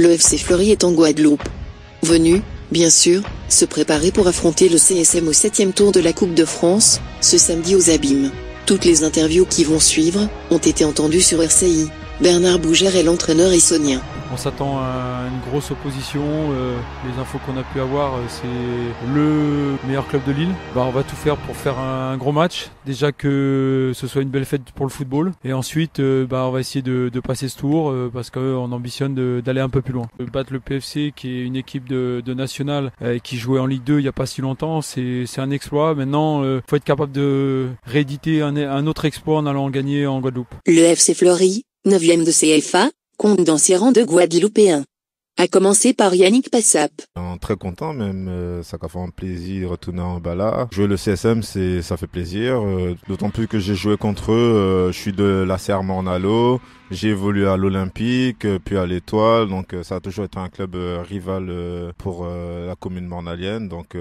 Le FC Fleury est en Guadeloupe. Venu, bien sûr, se préparer pour affronter le CSM au 7e tour de la Coupe de France, ce samedi aux Abîmes. Toutes les interviews qui vont suivre ont été entendues sur RCI. Bernard Bougère est l'entraîneur essonien. On s'attend à une grosse opposition. Les infos qu'on a pu avoir, c'est le meilleur club de Lille. On va tout faire pour faire un gros match. Déjà que ce soit une belle fête pour le football. Et ensuite, on va essayer de passer ce tour parce qu'on ambitionne d'aller un peu plus loin. Battre le PFC, qui est une équipe de nationale qui jouait en Ligue 2 il n'y a pas si longtemps, c'est un exploit. Maintenant, faut être capable de rééditer un autre exploit en allant gagner en Guadeloupe. Le FC Fleury, 9e de CFA, compte dans ses rangs de Guadeloupéens. À commencer par Yannick Passap. Très content même, ça fait un plaisir de retourner en Bala. Jouer le CSM, ça fait plaisir, d'autant plus que j'ai joué contre eux, je suis de la CR Morne-à-l'Eau, j'ai évolué à l'Olympique, puis à l'Étoile, donc ça a toujours été un club rival pour la commune mornalienne, donc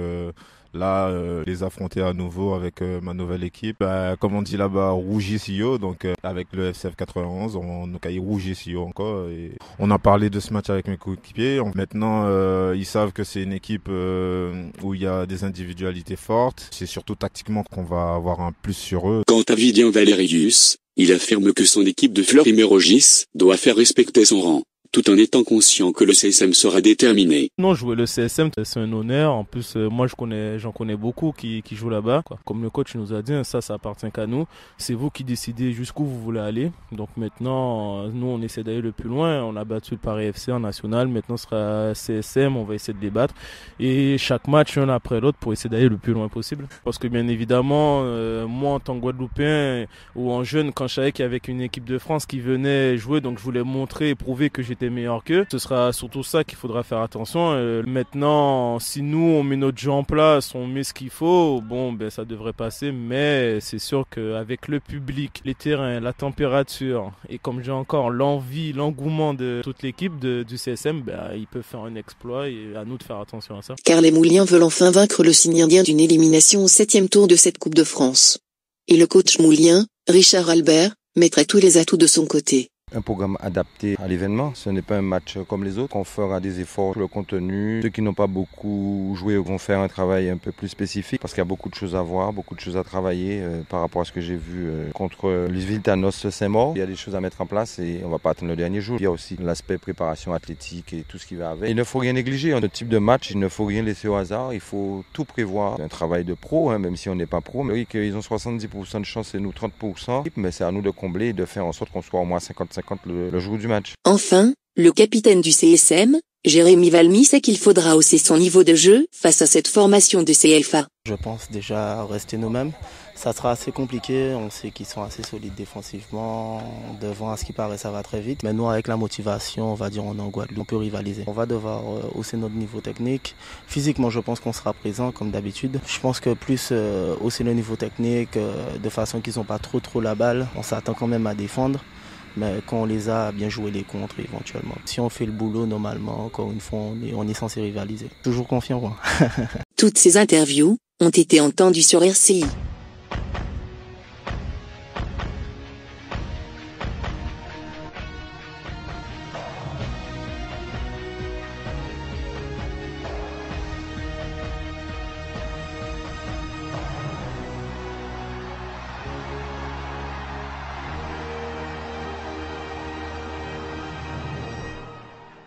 là, les affronter à nouveau avec ma nouvelle équipe. Comme on dit là-bas, Rougisio, donc avec le FCF 91, on nous caille Rougisio encore. Et on a parlé de ce match avec mes coéquipiers. Maintenant, ils savent que c'est une équipe où il y a des individualités fortes. C'est surtout tactiquement qu'on va avoir un plus sur eux. Quant à Vivien Valérius, il affirme que son équipe de Fleury-Mérogis doit faire respecter son rang, tout en étant conscient que le CSM sera déterminé. Non, jouer le CSM, c'est un honneur. En plus, moi, j'en connais beaucoup qui jouent là-bas, quoi. Comme le coach nous a dit, ça appartient qu'à nous. C'est vous qui décidez jusqu'où vous voulez aller. Donc maintenant, nous, on essaie d'aller le plus loin. On a battu le Paris FC en national. Maintenant, ce sera CSM. On va essayer de les battre. Et chaque match, un après l'autre, pour essayer d'aller le plus loin possible. Parce que bien évidemment, moi, en tant que Guadeloupéen ou en jeune, quand je savais qu'il y avait une équipe de France qui venait jouer, donc je voulais montrer et prouver que j'étais meilleur qu'eux. Ce sera surtout ça qu'il faudra faire attention. Maintenant, si nous on met notre jeu en place, on met ce qu'il faut, ça devrait passer, mais c'est sûr qu'avec le public, les terrains, la température et comme j'ai encore l'envie, l'engouement de toute l'équipe du CSM, ils peuvent faire un exploit et à nous de faire attention à ça. Car les Mouliens veulent enfin vaincre le signe indien d'une élimination au 7e tour de cette Coupe de France. Et le coach moulien, Richard Albert, mettra tous les atouts de son côté. Un programme adapté à l'événement, ce n'est pas un match comme les autres. On fera des efforts sur le contenu. Ceux qui n'ont pas beaucoup joué vont faire un travail un peu plus spécifique parce qu'il y a beaucoup de choses à voir, beaucoup de choses à travailler par rapport à ce que j'ai vu contre les Viltanos Saint-Maur. Il y a des choses à mettre en place et on ne va pas attendre le dernier jour. Il y a aussi l'aspect préparation athlétique et tout ce qui va avec. Il ne faut rien négliger. Ce type de match, il ne faut rien laisser au hasard. Il faut tout prévoir. C'est un travail de pro, même si on n'est pas pro. Mais oui, qu'ils ont 70% de chance et nous 30%. Mais c'est à nous de combler et de faire en sorte qu'on soit au moins 50-50 le jour du match. Enfin, le capitaine du CSM, Jérémy Valmy, sait qu'il faudra hausser son niveau de jeu face à cette formation de CFA. Je pense déjà rester nous-mêmes. Ça sera assez compliqué, on sait qu'ils sont assez solides défensivement. Devant, à ce qui paraît, ça va très vite. Mais nous, avec la motivation, on va dire on est en Guadeloupe, on peut rivaliser. On va devoir hausser notre niveau technique. Physiquement, je pense qu'on sera présent comme d'habitude. Je pense que plus hausser le niveau technique de façon qu'ils n'ont pas trop la balle. On s'attend quand même à défendre. Mais quand on les a, bien jouer les contres éventuellement. Si on fait le boulot normalement, encore une fois, on est censé rivaliser. Toujours confiant. Toutes ces interviews ont été entendues sur RCI.